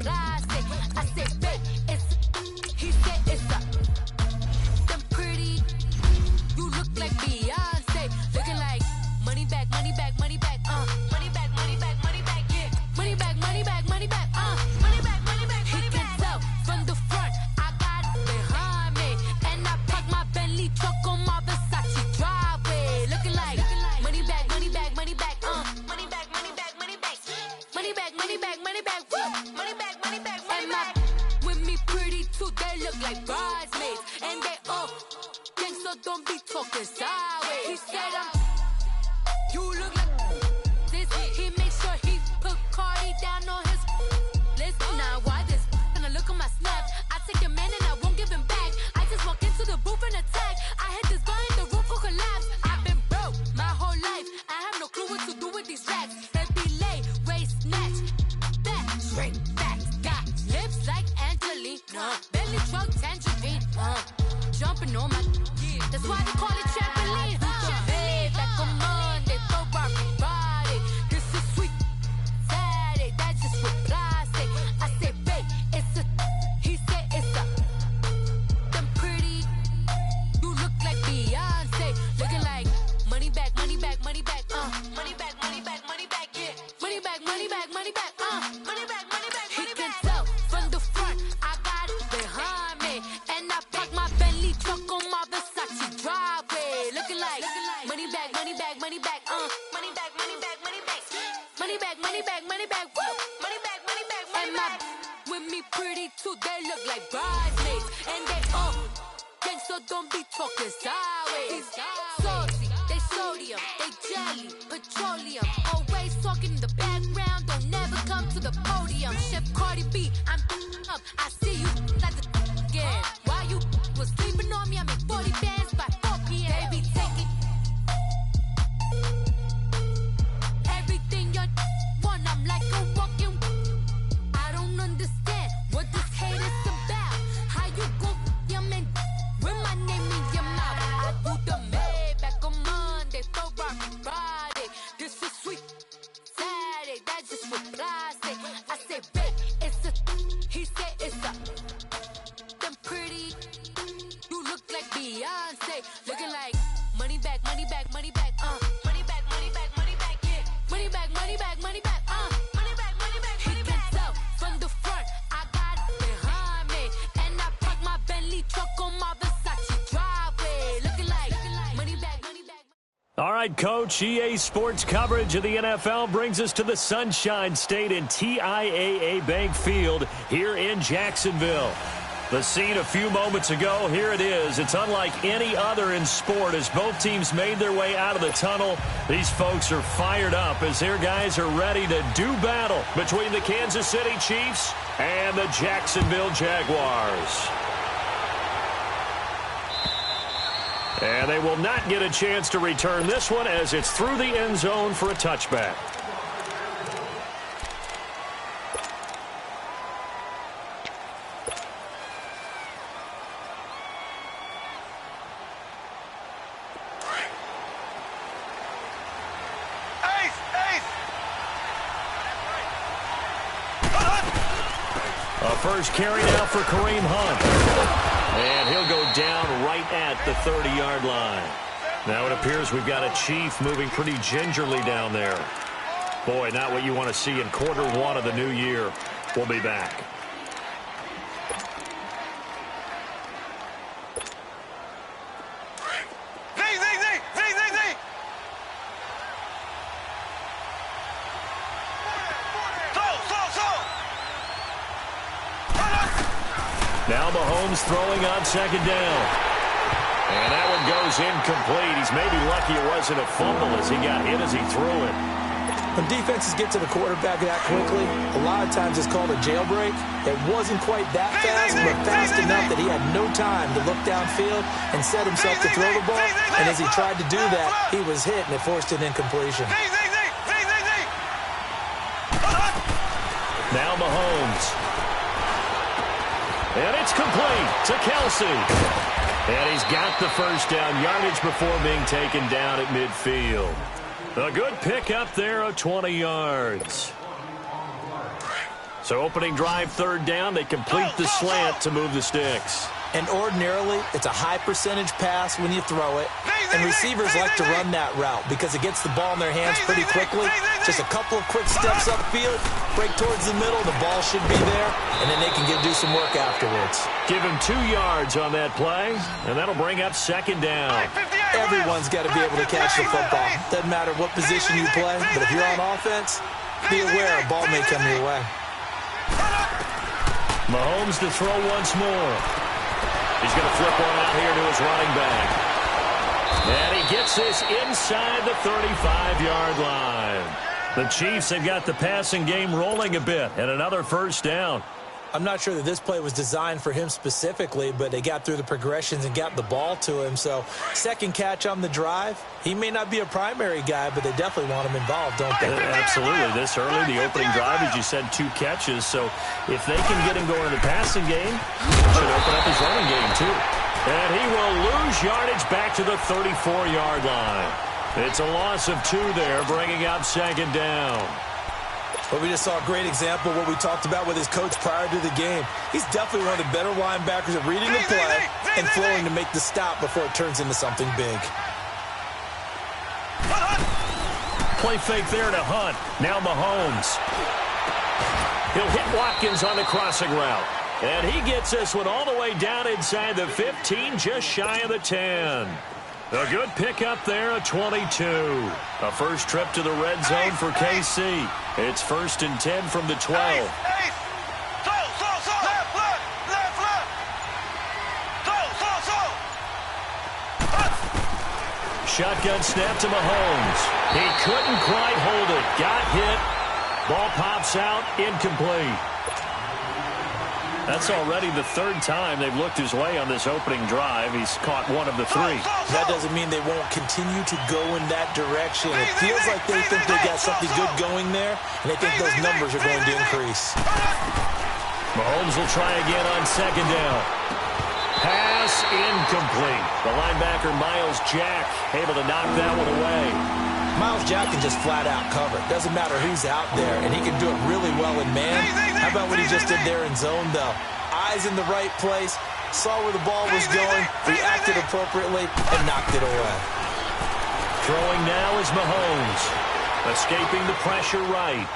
I said, babe, he said it's a. Them pretty, you look like Beyonce. Looking like money back, money back, money back, money back, money back, money back, yeah. Money back, money back, money back, money back, money back, money back. He can tell from the front, I got it behind me. And I park my Bentley truck on my Versace driveway. Looking like money back, money back, money back, money back, money back, money back. Money back, money back, money back, money back, money back, money back. With me pretty too, they look like bridesmaids. And they all gang, so don't be talking sideways. He said you look like this. He make sure he put Cardi down on his list. Now why this? Gonna look at my snap. I take your man and I won't give him back. I just walk into the booth and attack. I hit this guy in the roof will collapse. I've been broke my whole life. I have no clue what to do with these racks. Waist snatch, back, straight back, got lips like Angelina, belly truck tangerine, jumping on my, that's why they call it trampoline, babe, like a Monday, Ferrari body, this is sweet, Saturday, that's just with plastic, I said, babe, it's a, he said it's a, them pretty, you look like Beyonce, looking like, money back, money back, money back, money back, money back, money back, yeah. Money back, money back, money back, money back, money back, money back. He can tell from the front, I got it behind me. And I park my Bentley truck on my Versace driveway. Looking like money back, money back, money back, money back, money back, money back. Money back, money back, money back, woo. Money back, money back, money back. With me pretty too, they look like bridesmaids. And they all gang, so don't be talking sideways. Salty, they sodium, they jelly, petroleum. Always talking in the background, don't never come to the podium. Chef Cardi B, I'm up. I see you like the again. While you was sleeping on me, I make 40 bands by 4 p.m. They be taking everything you want. I'm like a walking. I don't understand what this hate is about. How you go your man with my name in your mouth? I do the Maybach on Monday, Ferrari Friday. This is sweet Saturday, that's just with plastic. I said, babe, it's a, he said it's a, them pretty, you look like Beyonce, looking like money back, money back, money back, money back, money back, money back, yeah. Money back, money back, money back, money back, money back, money back. He can tell from the front, I got it behind me. And I park my Bentley truck on my Versace driveway. Looking like money back, money back. All right, Coach, EA Sports coverage of the NFL brings us to the Sunshine State in TIAA Bank Field here in Jacksonville. The scene a few moments ago, here it is. It's unlike any other in sport as both teams made their way out of the tunnel. These folks are fired up as their guys are ready to do battle between the Kansas City Chiefs and the Jacksonville Jaguars. And they will not get a chance to return this one as it's through the end zone for a touchback. A first carry now for Kareem Hunt. And he'll go down right at the 30-yard line. Now it appears we've got a Chief moving pretty gingerly down there. Boy, not what you want to see in quarter one of the new year. We'll be back. Now Mahomes throwing on second down. And that one goes incomplete. He's maybe lucky it wasn't a fumble as he got hit as he threw it. When defenses get to the quarterback that quickly, a lot of times it's called a jailbreak. It wasn't quite that fast, but fast enough that he had no time to look downfield and set himself to throw the ball. And as he tried to do that, he was hit and it forced an incompletion. Now Mahomes. And it's complete to Kelsey. And he's got the first down yardage before being taken down at midfield. A good pick up there of 20 yards. So opening drive, third down, they complete the slant to move the sticks. And ordinarily, it's a high percentage pass when you throw it. And receivers like to run that route because it gets the ball in their hands pretty quickly. Just a couple of quick steps upfield, break towards the middle, the ball should be there, and then they can do some work afterwards. Give him 2 yards on that play, and that'll bring up second down. Everyone's got to be able to catch the football. Doesn't matter what position you play, but if you're on offense, be aware a ball may come your way. Mahomes to throw once more. He's going to flip one out here to his running back. And he gets this inside the 35-yard line. The Chiefs have got the passing game rolling a bit, and another first down. I'm not sure that this play was designed for him specifically, but they got through the progressions and got the ball to him. So second catch on the drive. He may not be a primary guy, but they definitely want him involved, don't they? Absolutely. This early, the opening drive, as you said, 2 catches. So if they can get him going in the passing game, it should open up his running game too. And he will lose yardage back to the 34-yard line. It's a loss of 2 there, bringing up second down. But we just saw a great example of what we talked about with his coach prior to the game. He's definitely one of the better linebackers at reading the play and flowing to make the stop before it turns into something big. Play fake there to Hunt. Now Mahomes. He'll hit Watkins on the crossing route. And he gets this one all the way down inside the 15, just shy of the 10. A good pickup there, a 22. A first trip to the red zone for KC. It's 1st and 10 from the 12. Shotgun snap to Mahomes. He couldn't quite hold it. Got hit. Ball pops out, incomplete. That's already the 3rd time they've looked his way on this opening drive. He's caught 1 of the 3. That doesn't mean they won't continue to go in that direction. It feels like they think they got something good going there, and they think those numbers are going to increase. Mahomes will try again on second down. Pass incomplete. The linebacker, Miles Jack, able to knock that one away. Miles Jack can just flat out cover. Doesn't matter who's out there, and he can do it really well in man. How about what he just did there in zone, though? Eyes in the right place, saw where the ball was going, reacted appropriately, and knocked it away. Throwing now is Mahomes. Escaping the pressure right.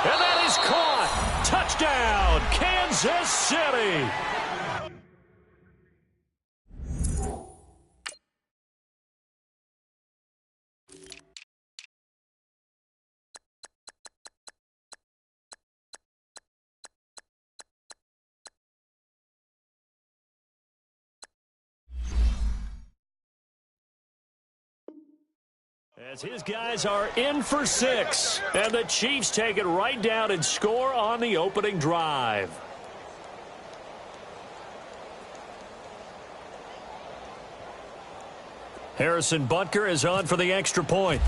And that is caught. Touchdown, Kansas City. As his guys are in for 6, and the Chiefs take it right down and score on the opening drive. Harrison Butker is on for the extra point.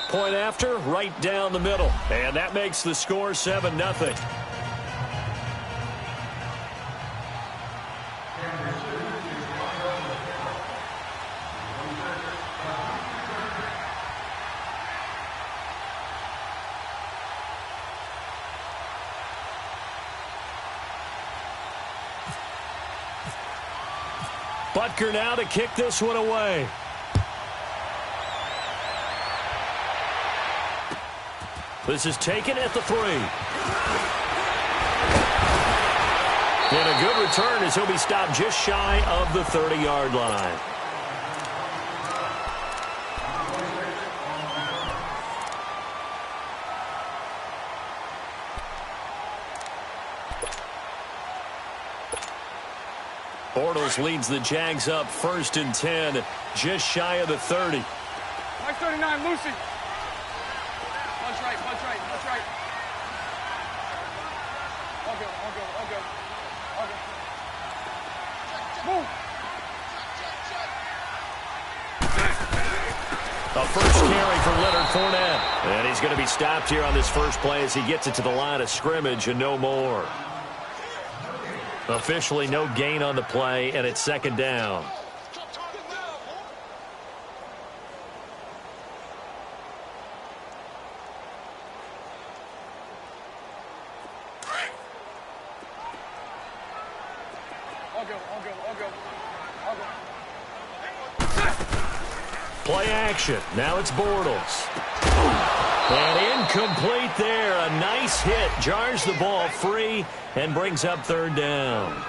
Point after, right down the middle. And that makes the score 7-0. Butker now to kick this one away. This is taken at the 3. And a good return as he'll be stopped just shy of the 30-yard line. Bortles leads the Jags up 1st and 10, just shy of the 30. 539, Lucy. Punch right, punch right, punch right. All good, all good, all good. All good. Move. A first carry for Leonard Fournette. And he's going to be stopped here on this first play as he gets it to the line of scrimmage and no more. Officially no gain on the play, and it's 2nd down. Play action. Now it's Bortles. And incomplete there. A nice hit. Jars the ball free and brings up third down.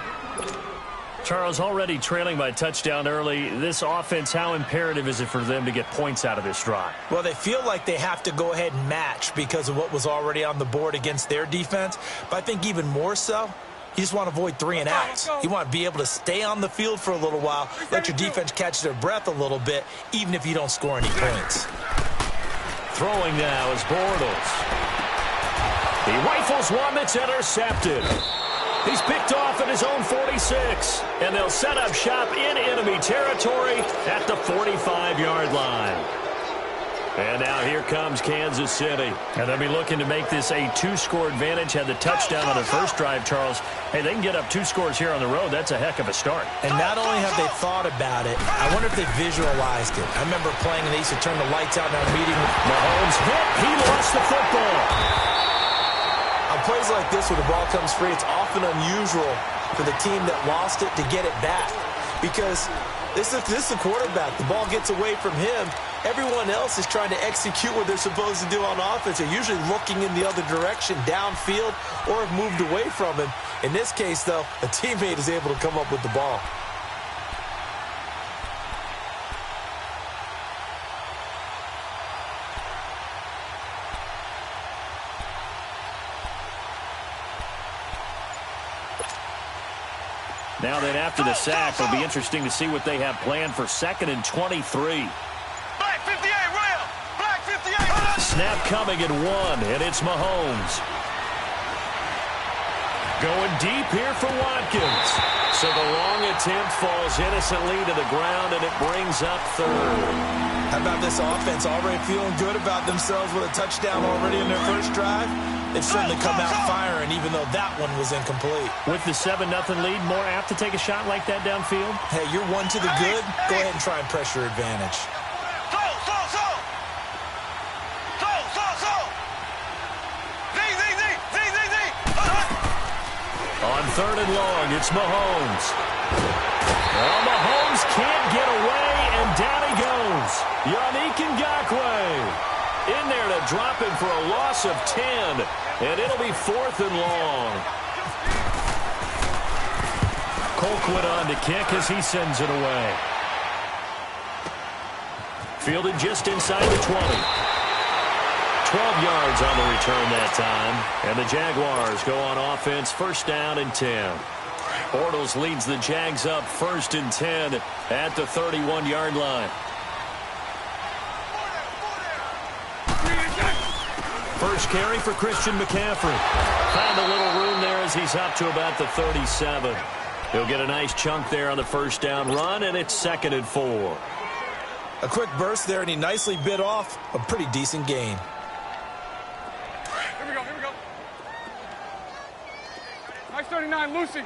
Charles, already trailing by touchdown early. This offense, how imperative is it for them to get points out of this drive? Well, they feel like they have to go ahead and match because of what was already on the board against their defense. But I think even more so, you just want to avoid 3 and outs. You want to be able to stay on the field for a little while, let your defense catch their breath a little bit, even if you don't score any points. Throwing now is Bortles. He rifles one that's intercepted. He's picked off at his own 46, and they'll set up shop in enemy territory at the 45-yard line. And now here comes Kansas City. And they'll be looking to make this a 2-score advantage. Had the touchdown on their first drive, Charles. Hey, they can get up 2 scores here on the road. That's a heck of a start. And not only have they thought about it, I wonder if they visualized it. I remember playing and they used to turn the lights out in our meeting. Mahomes hit. He lost the football. On plays like this where the ball comes free, it's often unusual for the team that lost it to get it back. Because this is the quarterback. The ball gets away from him. Everyone else is trying to execute what they're supposed to do on offense. They're usually looking in the other direction, downfield, or have moved away from him. In this case, though, a teammate is able to come up with the ball. Now then, after the sack, it'll be interesting to see what they have planned for 2nd and 23. Black 58, Rail! Black 58! Snap coming at 1, and it's Mahomes. Going deep here for Watkins. So the long attempt falls innocently to the ground, and it brings up 3rd. How about this offense already feeling good about themselves with a touchdown already in their first drive? They've certainly come out firing, even though that one was incomplete. With the 7-0 lead, more apt to take a shot like that downfield? Hey, you're 1 to the good. Go ahead and try and press your advantage. On 3rd and long, it's Mahomes. Well, Mahomes can't get away, and down he goes. Yannick Ngakoue in there to drop him for a loss of 10, and it'll be 4th and long. Colquitt on to kick as he sends it away. Fielded just inside the 20. 12 yards on the return that time. And the Jaguars go on offense, 1st down and 10. Bortles leads the Jags up 1st and 10 at the 31-yard line. First carry for Christian McCaffrey. Found a little room there as he's up to about the 37. He'll get a nice chunk there on the 1st down run, and it's 2nd and 4. A quick burst there, and he nicely bit off a pretty decent gain. Here we go. Nice 39, Lucy.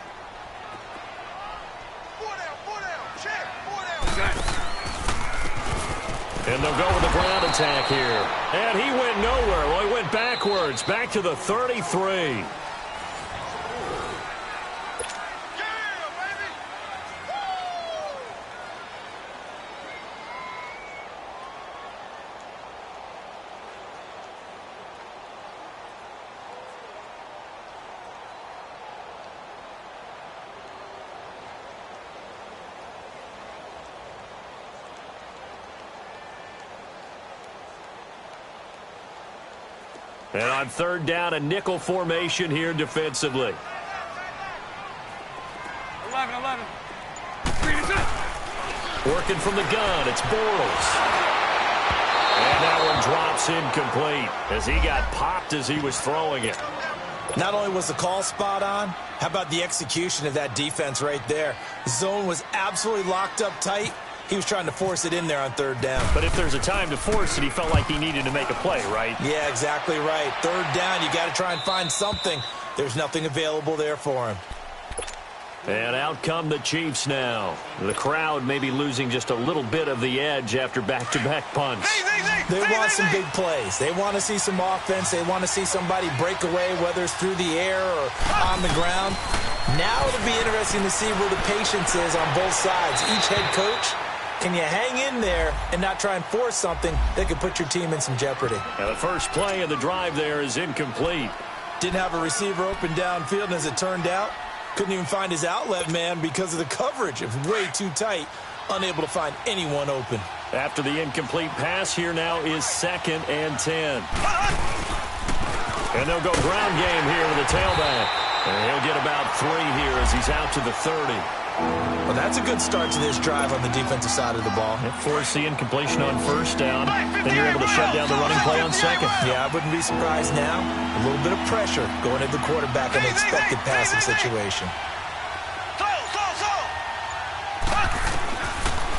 4 down, check, 4 down. And they'll go with the ground attack here. And he went nowhere. Well, he went backwards, back to the 33. And on 3rd down, a nickel formation here defensively. 11. Working from the gun, it's Bortles. And that one drops incomplete as he got popped as he was throwing it. Not only was the call spot on, how about the execution of that defense right there? The zone was absolutely locked up tight. He was trying to force it in there on 3rd down. But if there's a time to force it, he felt like he needed to make a play, right? Yeah, exactly right. 3rd down, you got to try and find something. There's nothing available there for him. And out come the Chiefs now. The crowd may be losing just a little bit of the edge after back-to-back punts. They want some big plays. They want to see some offense. They want to see somebody break away, whether it's through the air or on the ground. Now it'll be interesting to see where the patience is on both sides. Each head coach, can you hang in there and not try and force something that could put your team in some jeopardy? Now the first play of the drive there is incomplete. Didn't have a receiver open downfield, and as it turned out, couldn't even find his outlet man because of the coverage. It was way too tight, unable to find anyone open. After the incomplete pass, here now is 2nd and 10. And they'll go ground game here with the tailback. And he'll get about 3 here as he's out to the 30. Well, that's a good start to this drive on the defensive side of the ball. Force the incompletion on first down. Then you're able to shut down the running play on second. Yeah, I wouldn't be surprised now. A little bit of pressure going at the quarterback in an expected passing situation.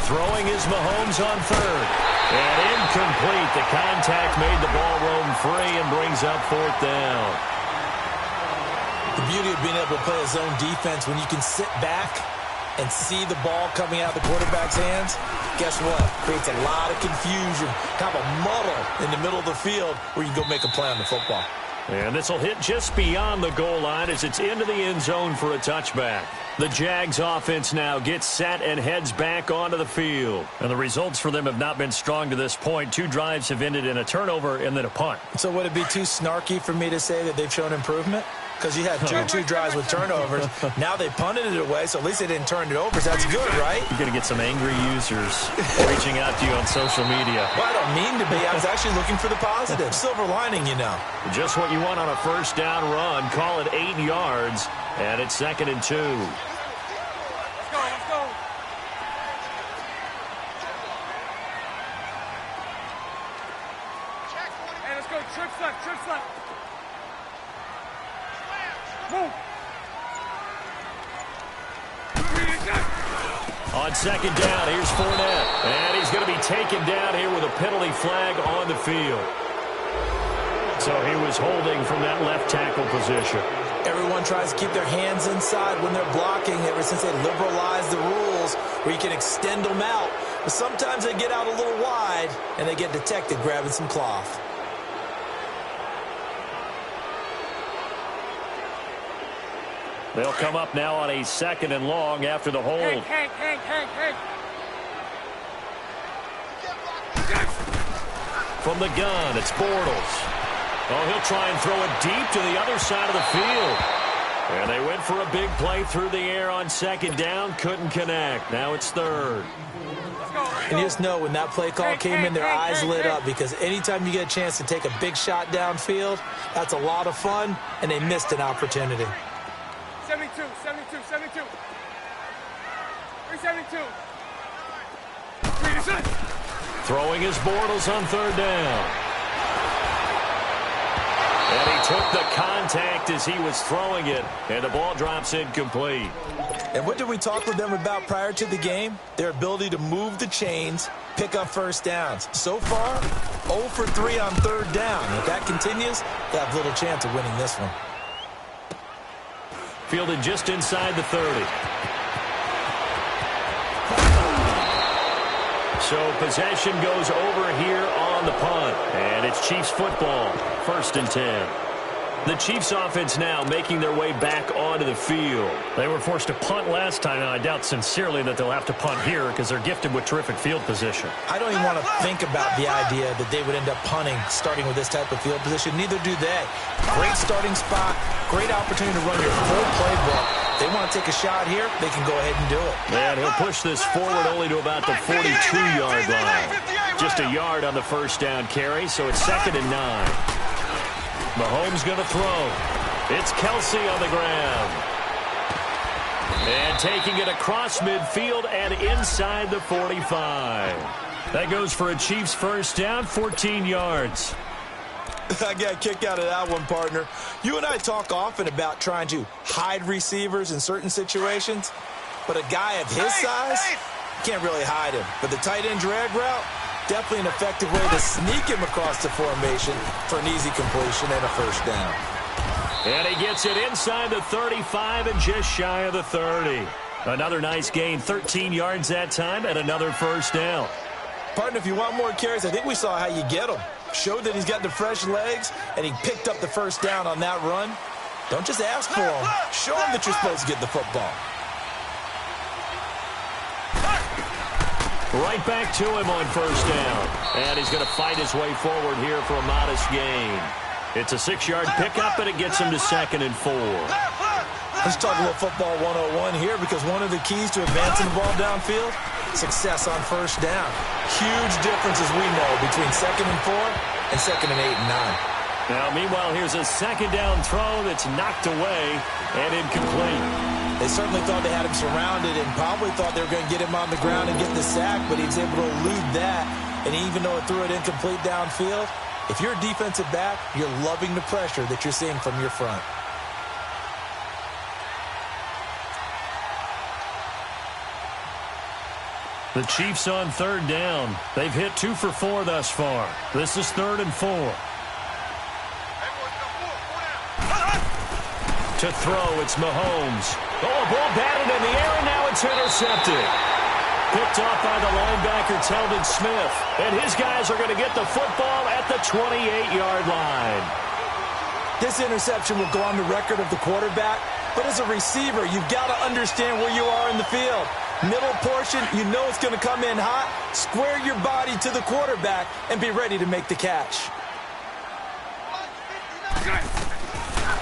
Throwing is Mahomes on 3rd. And incomplete. The contact made the ball roam free and brings up 4th down. The beauty of being able to play a zone defense when you can sit back and see the ball coming out of the quarterback's hands, guess what? Creates a lot of confusion, kind of a muddle in the middle of the field where you can go make a play on the football. And this will hit just beyond the goal line as it's into the end zone for a touchback. The Jags offense now gets set and heads back onto the field. And the results for them have not been strong to this point. 2 drives have ended in a turnover and then a punt. So would it be too snarky for me to say that they've shown improvement? Because you had two drives with turnovers. Now they punted it away, so at least they didn't turn it over. So that's good, right? You're going to get some angry users reaching out to you on social media. Well, I don't mean to be. I was actually looking for the positive. Silver lining, you know. Just what you want on a first down run. Call it 8 yards, and it's 2nd and 2. Let's go. Hey, let's go. Trips left. Move. On 2nd down, here's Fournette. And he's going to be taken down here with a penalty flag on the field. So he was holding from that left tackle position. Everyone tries to keep their hands inside when they're blocking ever since they liberalized the rules where you can extend them out. But sometimes they get out a little wide and they get detected grabbing some cloth. They'll come up now on a 2nd and long after the hold. Hank. From the gun, it's Bortles. Oh, he'll try and throw it deep to the other side of the field. And they went for a big play through the air on 2nd down. Couldn't connect. Now it's 3rd. And you just know when that play call came in, their eyes lit up because anytime you get a chance to take a big shot downfield, that's a lot of fun, and they missed an opportunity. 72. 372. Throwing his Bortles on 3rd down. And he took the contact as he was throwing it, and the ball drops incomplete. And what did we talk with them about prior to the game? Their ability to move the chains, pick up first downs. So far, 0 for 3 on 3rd down. If that continues, they have little chance of winning this one. Fielded just inside the 30. So possession goes over here on the punt. And it's Chiefs football, 1st and 10. The Chiefs offense now making their way back onto the field. They were forced to punt last time, and I doubt sincerely that they'll have to punt here because they're gifted with terrific field position. I don't even want to think about the idea that they would end up punting starting with this type of field position. Neither do they. Great starting spot, great opportunity to run your full playbook. They want to take a shot here, they can go ahead and do it. And he'll push this forward only to about the 42-yard line. Just a yard on the first down carry, so it's 2nd and 9. Mahomes going to throw. It's Kelsey on the ground. And taking it across midfield and inside the 45. That goes for a Chiefs first down, 14 yards. I got a kick out of that one, partner. You and I talk often about trying to hide receivers in certain situations, but a guy of his size, can't really hide him. But the tight end drag route, definitely an effective way to sneak him across the formation for an easy completion and a first down. And he gets it inside the 35 and just shy of the 30. Another nice gain, 13 yards that time, and another first down. Partner, if you want more carries, I think we saw how you get them. Showed that he's got the fresh legs, and he picked up the first down on that run. Don't just ask for them. Show them that you're supposed to get the football. Right back to him on first down. And he's going to fight his way forward here for a modest gain. It's a 6-yard pickup, and it gets him to 2nd and 4. Let's talk about football 101 here, because one of the keys to advancing the ball downfield, success on first down. Huge difference, as we know, between 2nd and 4 and 2nd and 8 and 9. Now, meanwhile, here's a 2nd down throw that's knocked away and incomplete. They certainly thought they had him surrounded and probably thought they were going to get him on the ground and get the sack, but he was able to elude that. And even though it threw it incomplete downfield, if you're a defensive back, you're loving the pressure that you're seeing from your front. The Chiefs on 3rd down. They've hit 2 for 4 thus far. This is 3rd and 4. To throw, it's Mahomes. Oh, a ball batted in the air, and now it's intercepted. Picked off by the linebacker, Telvin Smith. And his guys are going to get the football at the 28-yard line. This interception will go on the record of the quarterback, but as a receiver, you've got to understand where you are in the field. Middle portion, you know it's going to come in hot. Square your body to the quarterback and be ready to make the catch.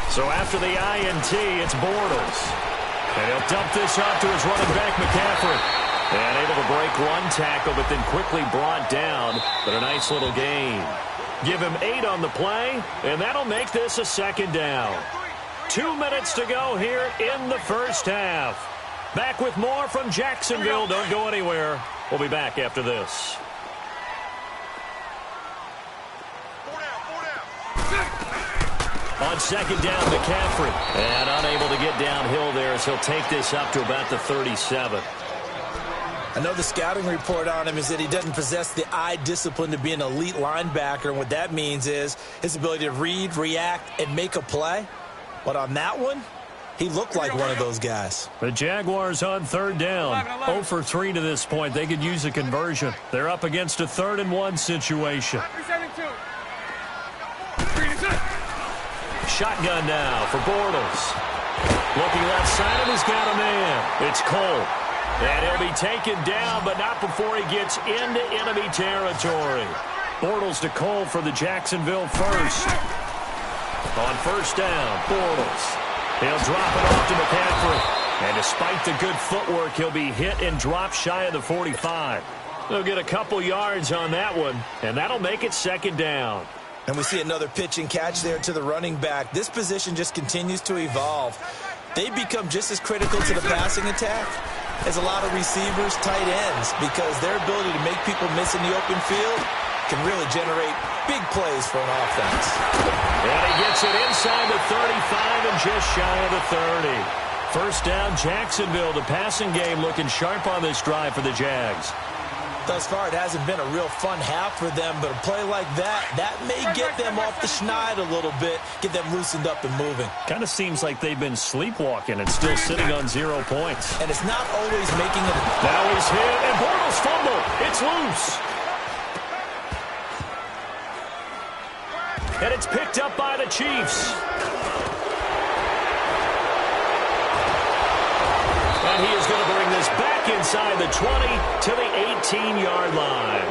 So after the INT, it's Bortles. And he'll dump this off to his running back, McCaffrey. And able to break one tackle, but then quickly brought down. But a nice little gain. Give him 8 on the play, and that'll make this a 2nd down. 2 minutes to go here in the first half. Back with more from Jacksonville. Don't go anywhere. We'll be back after this. On 2nd down, McCaffrey. And unable to get downhill there as he'll take this up to about the 37. I know the scouting report on him is that he doesn't possess the eye discipline to be an elite linebacker. And what that means is his ability to read, react, and make a play. But on that one, he looked like one of those guys. The Jaguars on 3rd down. 0 for 3 to this point. They could use a conversion. They're up against a 3rd and 1 situation. Shotgun now for Bortles. Looking left side, and he's got a man. It's Cole. And he'll be taken down, but not before he gets into enemy territory. Bortles to Cole for the Jacksonville first. On first down, Bortles. He'll drop it off to McCaffrey. And despite the good footwork, he'll be hit and drop shy of the 45. They'll get a couple yards on that one, and that'll make it 2nd down. And we see another pitch and catch there to the running back. This position just continues to evolve. They become just as critical to the passing attack as a lot of receivers, tight ends, because their ability to make people miss in the open field can really generate big plays for an offense. And he gets it inside the 35 and just shy of the 30. First down, Jacksonville. The passing game looking sharp on this drive for the Jags. Thus far, it hasn't been a real fun half for them, but a play like that may get them off the schneid a little bit, get them loosened up and moving. Kind of seems like they've been sleepwalking and still sitting on 0 points. And it's not always making it. Now he's hit, and Bortles fumble. It's loose. And it's picked up by the Chiefs. And he is going to bring this back inside the 20 to the 18-yard line.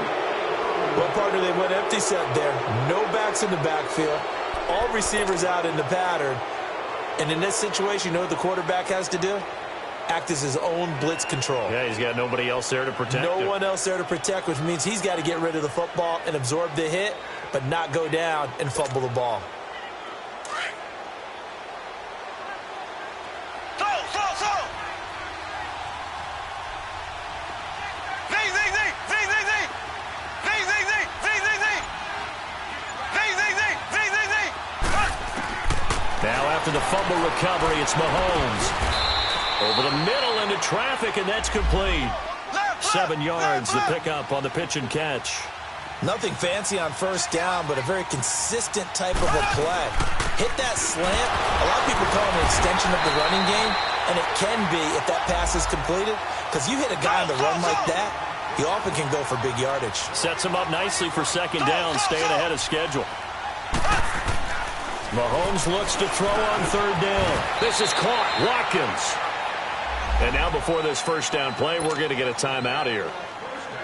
Well, partner, they went empty set there. No backs in the backfield. All receivers out in the pattern. And in this situation, you know what the quarterback has to do? Act as his own blitz control. Yeah, he's got nobody else there to protect him. No one else there to protect, which means he's got to get rid of the football and absorb the hit, but not go down and fumble the ball. Now after the fumble recovery, it's Mahomes. Over the middle into traffic, and that's complete. 7 yards, the pickup on the pitch and catch. Nothing fancy on first down, but a very consistent type of a play. Hit that slant. A lot of people call it an extension of the running game, and it can be if that pass is completed, because you hit a guy on the run like that, he often can go for big yardage. Sets him up nicely for second down, staying ahead of schedule. Mahomes looks to throw on third down. This is caught. Watkins. And now before this first down play, we're going to get a timeout here,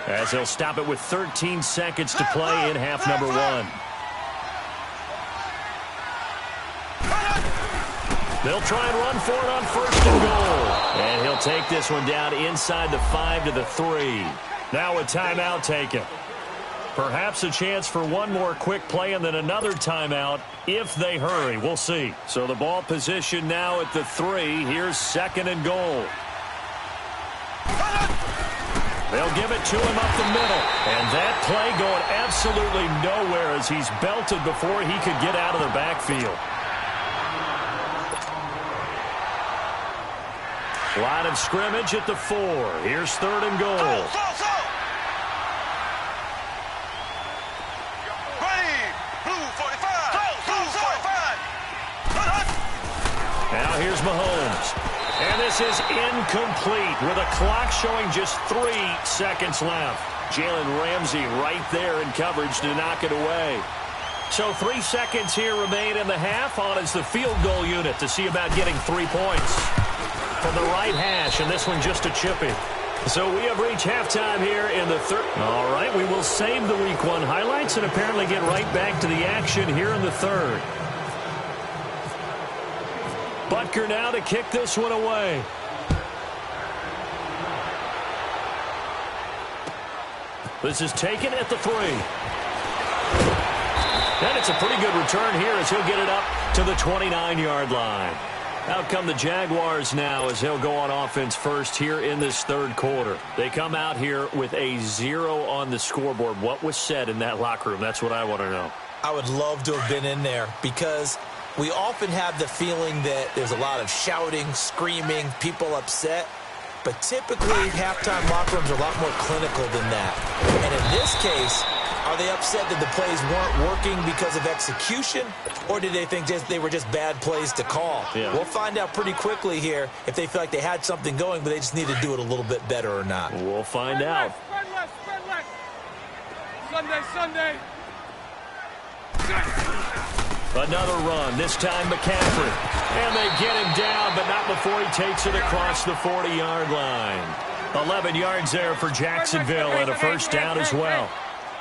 as he'll stop it with 13 seconds to play in half number 1. They'll try and run for it on first and goal. And he'll take this one down inside the 5 to the 3. Now a timeout taken. Perhaps a chance for one more quick play and then another timeout if they hurry. We'll see. So the ball position now at the 3. Here's second and goal. They'll give it to him up the middle. And that play going absolutely nowhere as he's belted before he could get out of the backfield. Line of scrimmage at the 4. Here's third and goal. Now here's Mahomes. And this is incomplete with a clock showing just 3 seconds left. Jalen Ramsey right there in coverage to knock it away. So 3 seconds here remain in the half. On is the field goal unit to see about getting 3 points from the right hash, and this one just a chippy. So we have reached halftime here in the third. All right, we will save the Week 1 highlights and apparently get right back to the action here in the third. Butker now to kick this one away. This is taken at the 3. And it's a pretty good return here as he'll get it up to the 29-yard line. Out come the Jaguars now as he'll go on offense first here in this third quarter. They come out here with a 0 on the scoreboard. What was said in that locker room? That's what I want to know. I would love to have been in there because we often have the feeling that there's a lot of shouting, screaming, people upset. But typically, halftime locker rooms are a lot more clinical than that. And in this case, are they upset that the plays weren't working because of execution? Or did they think they were just bad plays to call? Yeah. We'll find out pretty quickly here if they feel like they had something going, but they just need to do it a little bit better or not. We'll find out. Spread left, spread left. Sunday. Another run, this time McCaffrey. And they get him down, but not before he takes it across the 40-yard line. 11 yards there for Jacksonville and a first down as well.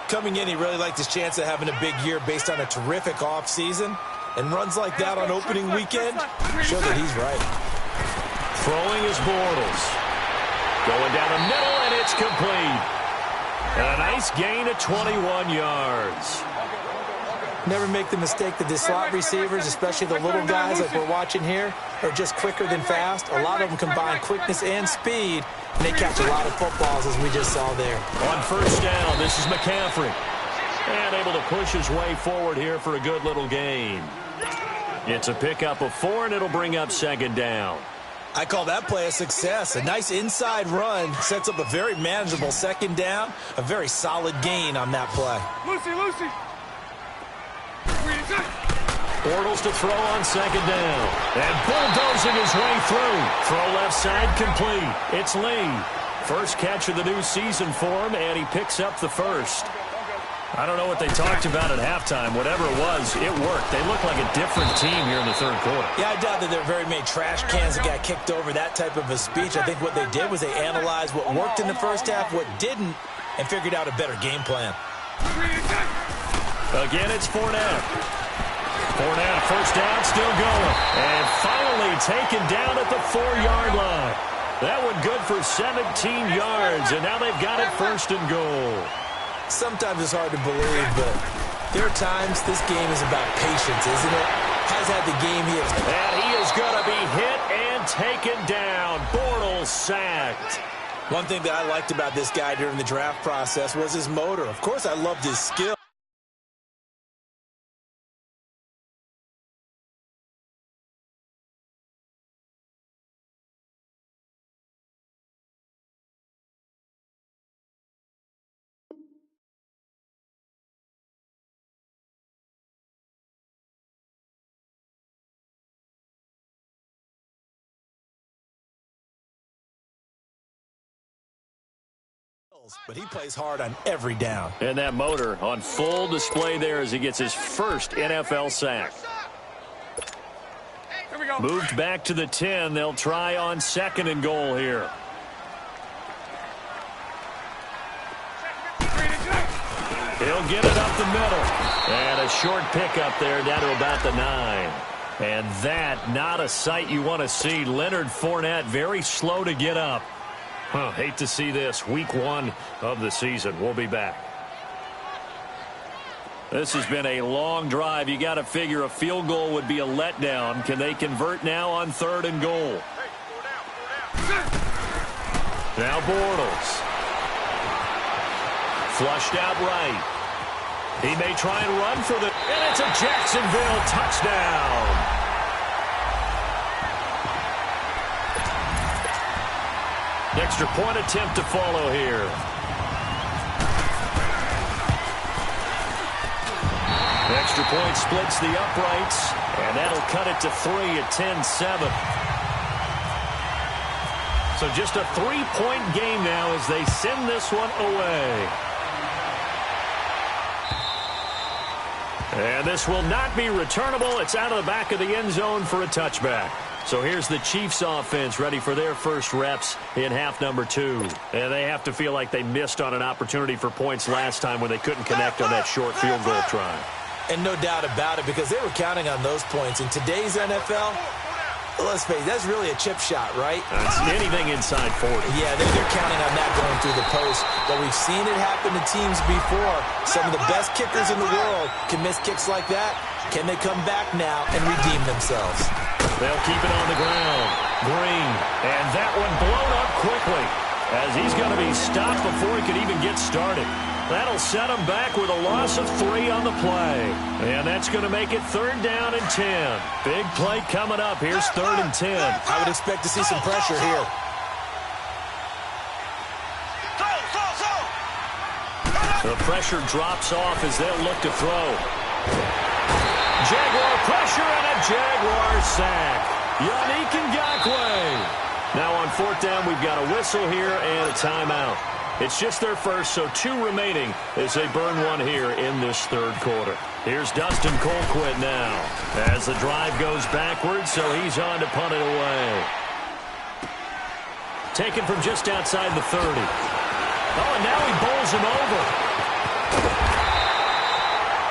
Coming in, he really liked his chance of having a big year based on a terrific offseason. And runs like that on opening weekend show that he's right. Throwing is Bortles. Going down the middle, and it's complete. And a nice gain of 21 yards. Never make the mistake that the slot receivers, especially the little guys like we're watching here, are just quicker than fast. A lot of them combine quickness and speed, and they catch a lot of footballs, as we just saw there. On first down, this is McCaffrey. And able to push his way forward here for a good little gain. It's a pickup of 4, and it'll bring up second down. I call that play a success. A nice inside run sets up a very manageable second down. A very solid gain on that play. Lucy. Bortles to throw on second down. And bulldozing his way through. Throw left side complete. It's Lee. First catch of the new season for him, and he picks up the first. I don't know what they talked about at halftime. Whatever it was, it worked. They look like a different team here in the third quarter. Yeah, I doubt that there are very many trash cans that got kicked over, that type of a speech. I think what they did was they analyzed what worked in the first half, what didn't, and figured out a better game plan. Again, it's Fournette. Fournette, first down, still going. And finally taken down at the 4-yard line. That one good for 17 yards, and now they've got it first and goal. Sometimes it's hard to believe, but there are times this game is about patience, isn't it? Has had the game he is. And he is going to be hit and taken down. Bortles sacked. One thing that I liked about this guy during the draft process was his motor. Of course, I loved his skill. But he plays hard on every down. And that motor on full display there as he gets his first NFL sack. Moved back to the 10. They'll try on 2nd and goal here. He'll get it up the middle. And a short pickup there down to about the 9. And that, not a sight you want to see. Leonard Fournette very slow to get up. Hate to see this. Week 1 of the season. We'll be back. This has been a long drive. You got to figure a field goal would be a letdown. Can they convert now on 3rd and goal? Now Bortles. Flushed out right. He may try and run for the... And it's a Jacksonville touchdown. Extra point attempt to follow here. Extra point splits the uprights, and that'll cut it to 3 at 10-7. So just a 3-point game now as they send this one away. And this will not be returnable. It's out of the back of the end zone for a touchback. So here's the Chiefs offense ready for their first reps in half number 2. And they have to feel like they missed on an opportunity for points last time when they couldn't connect on that short field goal try. And no doubt about it, because they were counting on those points. In today's NFL, let's face it, that's really a chip shot, right? That's anything inside 40. Yeah, they're counting on that going through the post. But we've seen it happen to teams before. Some of the best kickers in the world can miss kicks like that. Can they come back now and redeem themselves? They'll keep it on the ground. Green. And that one blown up quickly as he's going to be stopped before he could even get started. That'll set him back with a loss of 3 on the play. And that's going to make it 3rd down and 10. Big play coming up. Here's 3rd and 10. I would expect to see some pressure here. The pressure drops off as they'll look to throw. Jaguar pressure and a Jaguar sack. Yannick Ngakoue. Now on 4th down, we've got a whistle here and a timeout. It's just their first, so 2 remaining as they burn one here in this 3rd quarter. Here's Dustin Colquitt now as the drive goes backwards, so he's on to punt it away. Taken from just outside the 30. Oh, and now he bowls him over.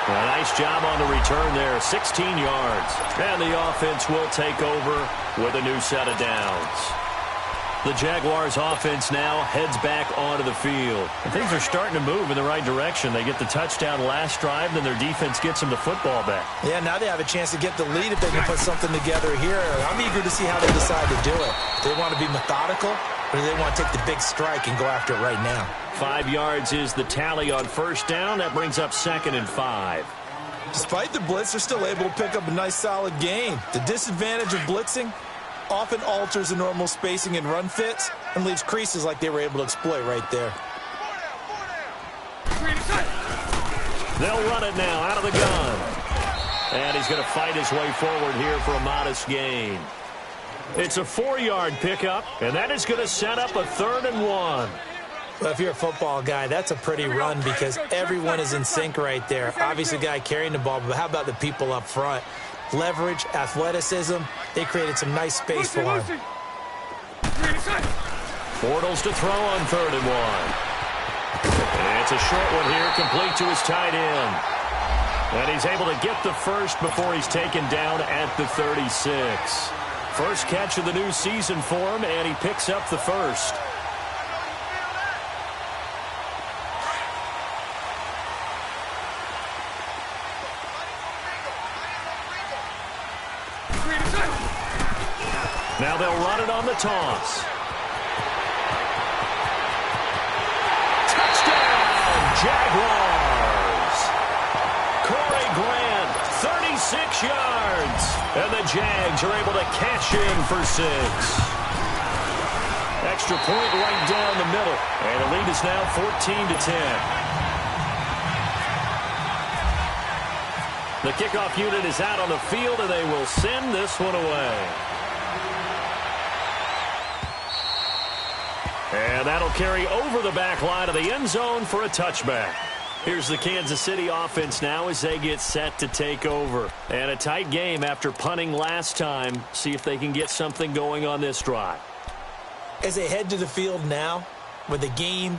A nice job on the return there, 16 yards. And the offense will take over with a new set of downs. The Jaguars offense now heads back onto the field. And things are starting to move in the right direction. They get the touchdown last drive, then their defense gets them the football back. Yeah, now they have a chance to get the lead if they can put something together here. I'm eager to see how they decide to do it. Do they want to be methodical, or do they want to take the big strike and go after it right now? 5 yards is the tally on 1st down. That brings up 2nd and 5. Despite the blitz, they're still able to pick up a nice solid gain. The disadvantage of blitzing often alters the normal spacing and run fits and leaves creases like they were able to exploit right there. They'll run it now out of the gun. And he's going to fight his way forward here for a modest gain. It's a 4-yard pickup, and that is going to set up a 3rd and 1. Well, if you're a football guy, that's a pretty run because everyone is in sync right there. Obviously, the guy carrying the ball, but how about the people up front? Leverage, athleticism, they created some nice space for him. Bortles to throw on 3rd and 1. And it's a short one here, complete to his tight end. And he's able to get the first before he's taken down at the 36. First catch of the new season for him, and he picks up the first. Now they'll run it on the toss. Touchdown, Jaguars! Corey Grant, 36 yards. And the Jags are able to cash in for 6. Extra point right down the middle. And the lead is now 14-10. The kickoff unit is out on the field, and they will send this one away. And that'll carry over the back line of the end zone for a touchback. Here's the Kansas City offense now as they get set to take over. And a tight game after punting last time. See if they can get something going on this drive. As they head to the field now, with the game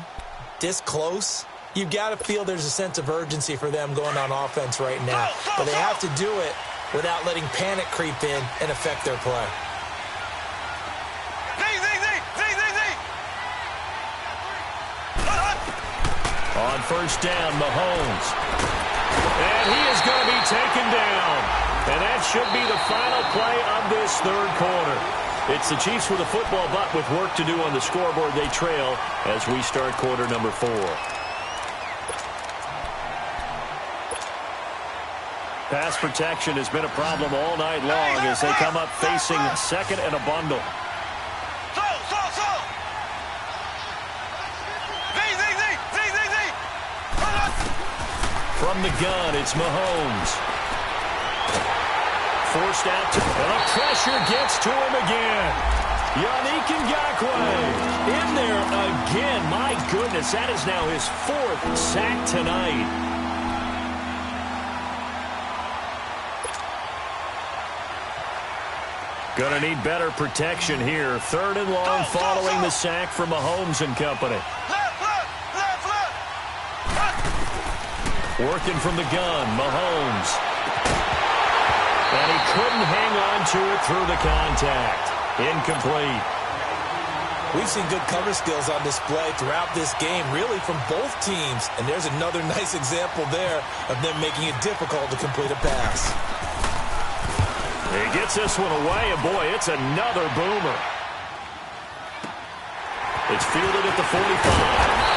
this close, you've got to feel there's a sense of urgency for them going on offense right now. But they have to do it without letting panic creep in and affect their play. On first down, Mahomes. And he is going to be taken down. And that should be the final play of this third quarter. It's the Chiefs with a football, but with work to do on the scoreboard, they trail as we start quarter number 4. Pass protection has been a problem all night long as they come up facing second and a bundle. From the gun, it's Mahomes. Forced out to, and the pressure gets to him again. Yannick Ngakoue in there again. My goodness, that is now his 4th sack tonight. Gonna need better protection here. 3rd and long following the sack from Mahomes and company. Working from the gun, Mahomes. And he couldn't hang on to it through the contact. Incomplete. We've seen good cover skills on display throughout this game, really from both teams. And there's another nice example there of them making it difficult to complete a pass. He gets this one away, and boy, it's another boomer. It's fielded at the 45.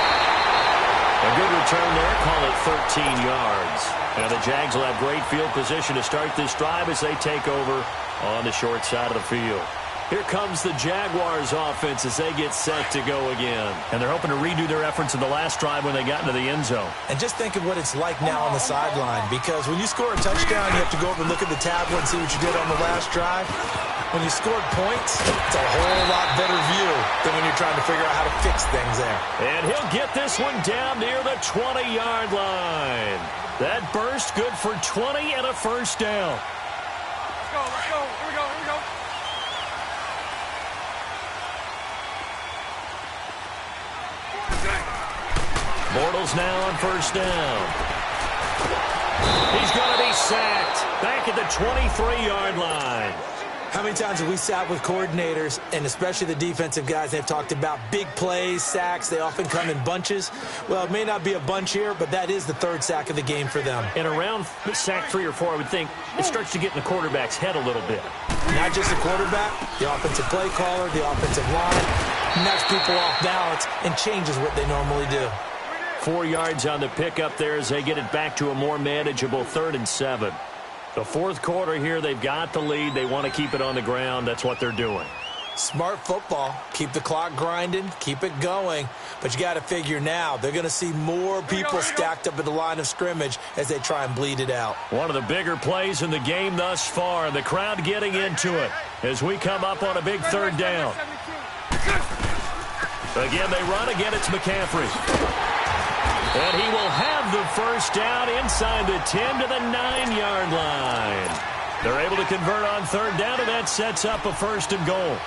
A good return there, call it 13 yards. And the Jags will have great field position to start this drive as they take over on the short side of the field. Here comes the Jaguars offense as they get set to go again. And they're hoping to redo their efforts in the last drive when they got into the end zone. And just think of what it's like now on the sideline, because when you score a touchdown, you have to go over and look at the tablet and see what you did on the last drive. When you scored points, it's a whole lot better view than when you're trying to figure out how to fix things there. And he'll get this one down near the 20-yard line. That burst good for 20 and a first down. Let's go, let's go. Here we go, here we go. Bortles now on first down. He's going to be sacked back at the 23-yard line. How many times have we sat with coordinators, and especially the defensive guys, they've talked about big plays, sacks. They often come in bunches. Well, it may not be a bunch here, but that is the 3rd sack of the game for them. And around sack 3 or 4, I would think it starts to get in the quarterback's head a little bit. Not just the quarterback, the offensive play caller, the offensive line. Knocks people off balance and changes what they normally do. 4 yards on the pickup there as they get it back to a more manageable 3rd and 7. The 4th quarter here, they've got the lead. They want to keep it on the ground. That's what they're doing. Smart football. Keep the clock grinding. Keep it going. But you got to figure now, they're going to see more people stacked up at the line of scrimmage as they try and bleed it out. One of the bigger plays in the game thus far. The crowd getting into it as we come up on a big 3rd down. Again, they run. Again, it's McCaffrey. And he will have the first down inside the 10 to the 9-yard line. They're able to convert on 3rd down, and that sets up a 1st and goal.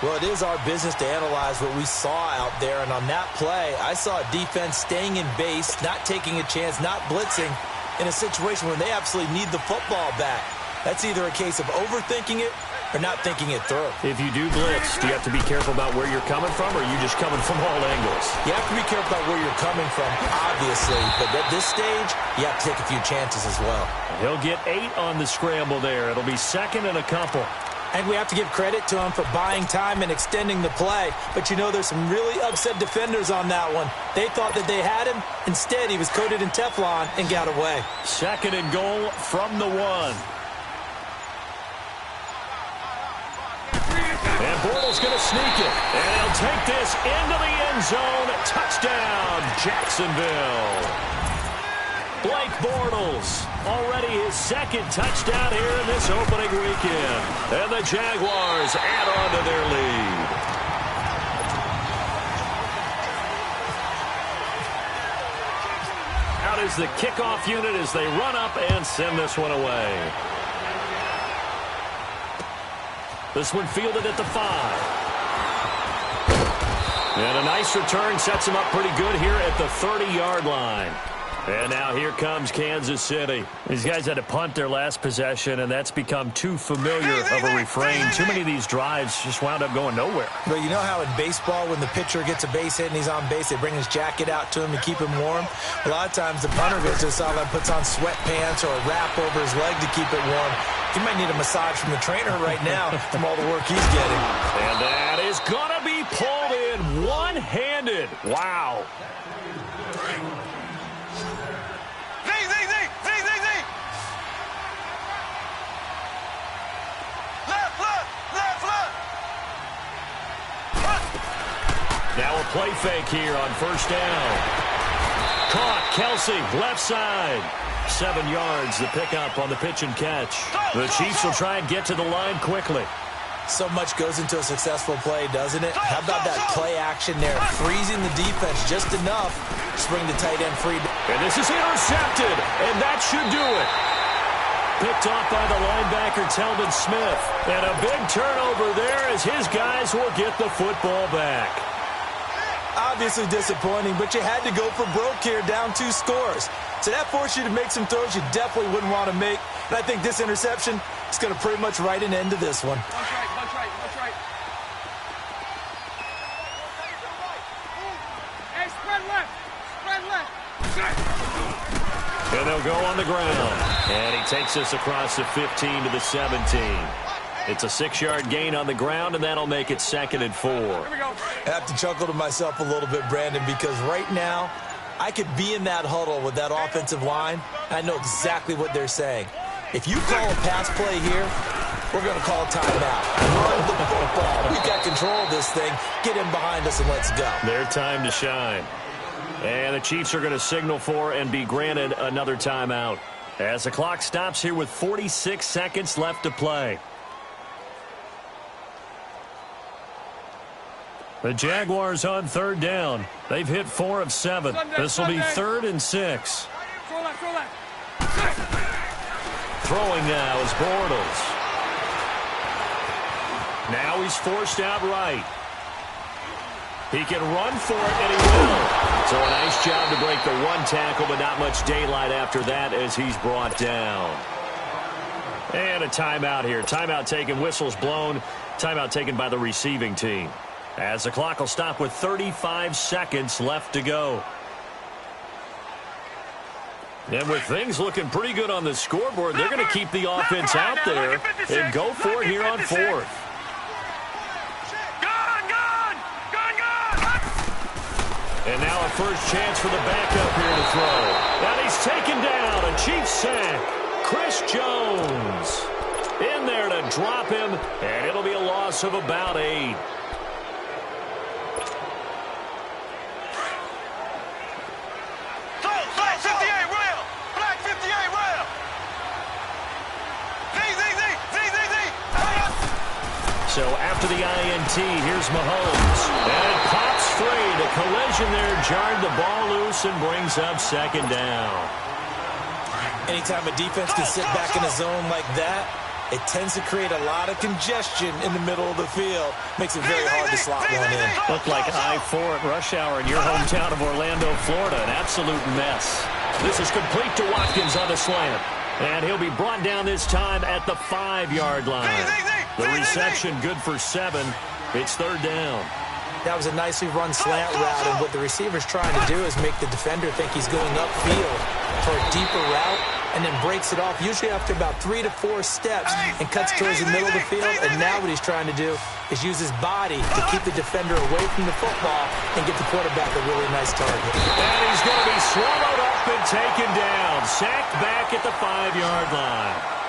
Well, it is our business to analyze what we saw out there. And on that play, I saw a defense staying in base, not taking a chance, not blitzing in a situation where they absolutely need the football back. That's either a case of overthinking it or not thinking it through. If you do blitz, do you have to be careful about where you're coming from, or are you just coming from all angles? You have to be careful about where you're coming from, obviously. But at this stage, you have to take a few chances as well. He'll get 8 on the scramble there. It'll be 2nd and a couple. And we have to give credit to him for buying time and extending the play. But you know, there's some really upset defenders on that one. They thought that they had him. Instead, he was coated in Teflon and got away. 2nd and goal from the 1. And Bortles going to sneak it. And he'll take this into the end zone. Touchdown, Jacksonville. Blake Bortles, already his 2nd touchdown here in this opening weekend. And the Jaguars add on to their lead. Out is the kickoff unit as they run up and send this one away. This one fielded at the 5. And a nice return sets him up pretty good here at the 30-yard line. And now here comes Kansas City. These guys had to punt their last possession, and that's become too familiar of a refrain. Too many of these drives just wound up going nowhere. But you know how in baseball, when the pitcher gets a base hit and he's on base, they bring his jacket out to him to keep him warm? A lot of times the punter goes to the sideline, puts on sweatpants or a wrap over his leg to keep it warm. He might need a massage from the trainer right now from all the work he's getting. And that is going to be pulled in one-handed. Wow. Now a play fake here on first down. Caught, Kelsey, left side. 7 yards, the pickup on the pitch and catch. The Chiefs will try and get to the line quickly. So much goes into a successful play, doesn't it? How about that play action there? Freezing the defense just enough to bring the tight end free. And this is intercepted, and that should do it. Picked off by the linebacker, Telvin Smith. And a big turnover there as his guys will get the football back. Obviously disappointing, but you had to go for broke here, down 2 scores. So that forced you to make some throws you definitely wouldn't want to make. And I think this interception is going to pretty much write an end to this one. Punch right, punch right, punch right. Hey, spread left. Spread left. And they'll go on the ground. And he takes us across the 15 to the 17. It's a 6-yard gain on the ground, and that'll make it 2nd and 4. Here we go. I have to chuckle to myself a little bit, Brandon, because right now I could be in that huddle with that offensive line, and I know exactly what they're saying. If you call a pass play here, we're going to call a timeout. Run the football. We've got control of this thing. Get in behind us and let's go. Their time to shine. And the Chiefs are going to signal for and be granted another timeout as the clock stops here with 46 seconds left to play. The Jaguars on 3rd down. They've hit 4 of 7. This will be 3rd and 6. Throw left, throw left. Throwing now is Bortles. Now he's forced out right. He can run for it, and he will. So a nice job to break the 1 tackle, but not much daylight after that as he's brought down. And a timeout here. Timeout taken, whistles blown. Timeout taken by the receiving team. As the clock will stop with 35 seconds left to go. And with things looking pretty good on the scoreboard, they're going to keep the offense out there and go for it here on 4th. And now a first chance for the backup here to throw. And he's taken down. A Chiefs sack. Chris Jones in there to drop him, and it'll be a loss of about 8. So after the INT, here's Mahomes. And it pops free. The collision there jarred the ball loose and brings up 2nd down. Anytime a defense can sit back in a zone like that, it tends to create a lot of congestion in the middle of the field. Makes it very hard to slot one in. Looked like I-4 at rush hour in your hometown of Orlando, Florida. An absolute mess. This is complete to Watkins on the slant. And he'll be brought down this time at the 5-yard line. The reception good for 7. It's 3rd down. That was a nicely run slant route, and what the receiver's trying to do is make the defender think he's going upfield for a deeper route, and then breaks it off, usually after about 3 to 4 steps, and cuts towards the middle of the field. And now what he's trying to do is use his body to keep the defender away from the football and get the quarterback a really nice target. And he's going to be swallowed up and taken down. Sacked back at the 5-yard line.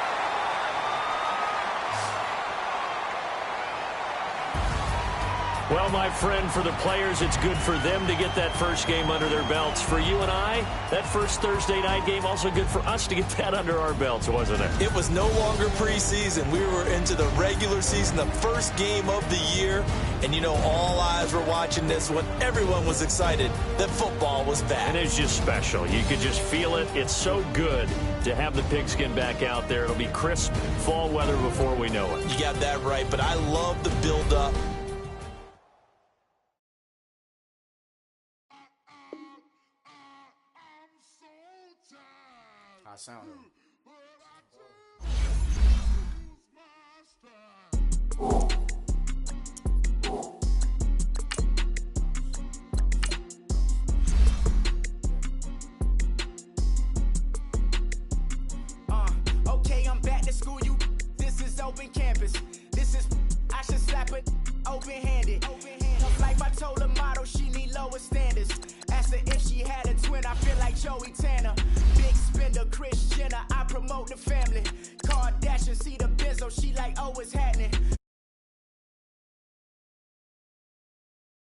Well, my friend, for the players, it's good for them to get that first game under their belts. For you and I, that first Thursday night game, also good for us to get that under our belts, wasn't it? It was no longer preseason. We were into the regular season, the first game of the year. And, you know, all eyes were watching this when everyone was excited that football was back. And it's just special. You could just feel it. It's so good to have the pigskin back out there. It'll be crisp fall weather before we know it. You got that right, but I love the build-up. I sound it. Okay, I'm back to school. This is open campus. This is, I should slap it open-handed. Like I told her motto, she need lower standards. Asked her if she had a twin, I feel like Joey Tan.